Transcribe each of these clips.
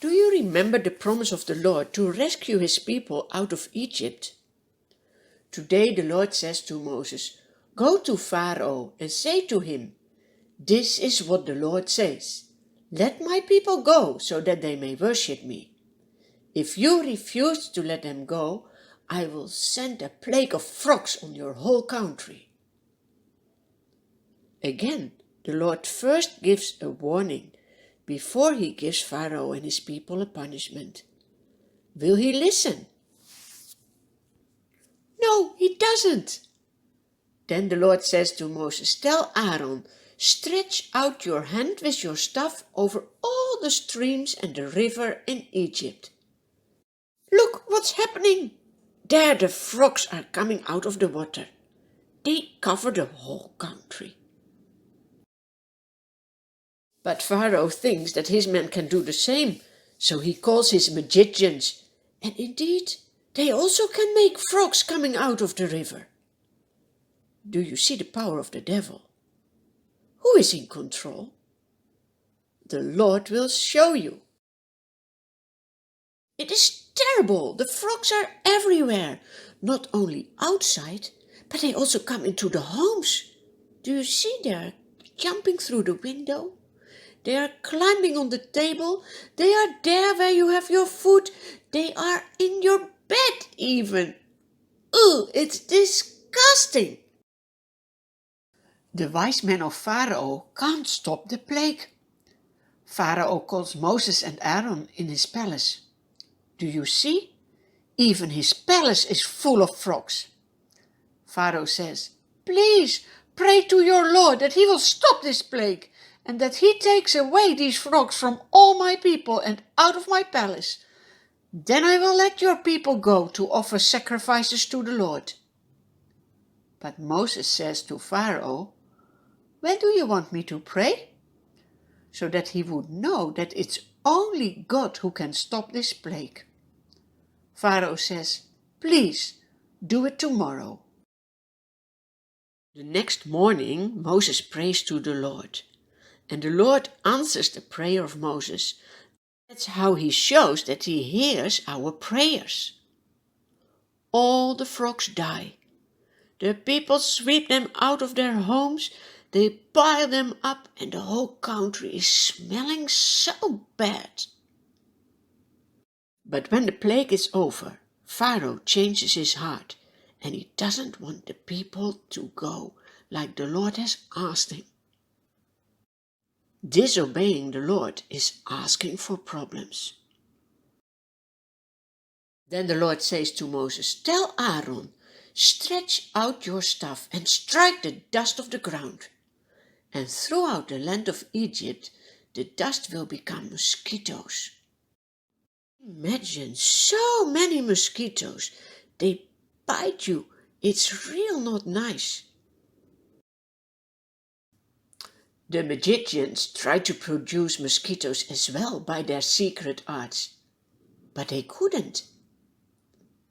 Do you remember the promise of the Lord to rescue his people out of Egypt? Today the Lord says to Moses, "Go to Pharaoh and say to him, 'This is what the Lord says. Let my people go so that they may worship me. If you refuse to let them go, I will send a plague of frogs on your whole country.'" Again, the Lord first gives a warning before he gives Pharaoh and his people a punishment. Will he listen? No, he doesn't. Then the Lord says to Moses, "Tell Aaron, stretch out your hand with your staff over all the streams and the river in Egypt. Look what's happening. There the frogs are coming out of the water. They cover the whole country." But Pharaoh thinks that his men can do the same, so he calls his magicians, and indeed, they also can make frogs coming out of the river. Do you see the power of the devil? Who is in control? The Lord will show you. It is terrible. The frogs are everywhere, not only outside, but they also come into the homes. Do you see they are jumping through the window? They are climbing on the table. They are there where you have your food. They are in your bed even. Ugh, it's disgusting. The wise men of Pharaoh can't stop the plague. Pharaoh calls Moses and Aaron in his palace. Do you see? Even his palace is full of frogs. Pharaoh says, "Please pray to your Lord that he will stop this plague and that he takes away these frogs from all my people and out of my palace. Then I will let your people go to offer sacrifices to the Lord." But Moses says to Pharaoh, "When do you want me to pray?" So that he would know that it's only God who can stop this plague. Pharaoh says, "Please do it tomorrow." The next morning Moses prays to the Lord, and the Lord answers the prayer of Moses. That's how he shows that he hears our prayers. All the frogs die. The people sweep them out of their homes, they pile them up, and the whole country is smelling so bad. But when the plague is over, Pharaoh changes his heart, and he doesn't want the people to go like the Lord has asked him. Disobeying the Lord is asking for problems. Then the Lord says to Moses, "Tell Aaron, stretch out your staff and strike the dust of the ground. And throughout the land of Egypt, the dust will become mosquitoes." Imagine so many mosquitoes. They bite you. It's real not nice. The magicians tried to produce mosquitoes as well by their secret arts, but they couldn't.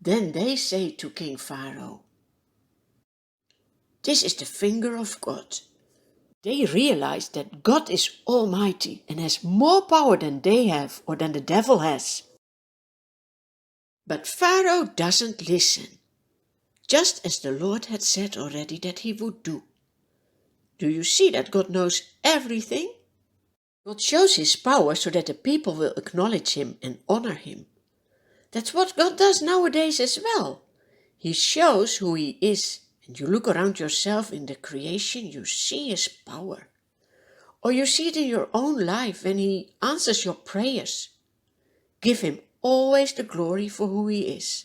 Then they say to King Pharaoh, "This is the finger of God." They realize that God is almighty and has more power than they have or than the devil has. But Pharaoh doesn't listen, just as the Lord had said already that he would do. Do you see that God knows everything? God shows his power so that the people will acknowledge him and honor him. That's what God does nowadays as well. He shows who he is, and you look around yourself in the creation, you see his power. Or you see it in your own life when he answers your prayers. Give him always the glory for who he is.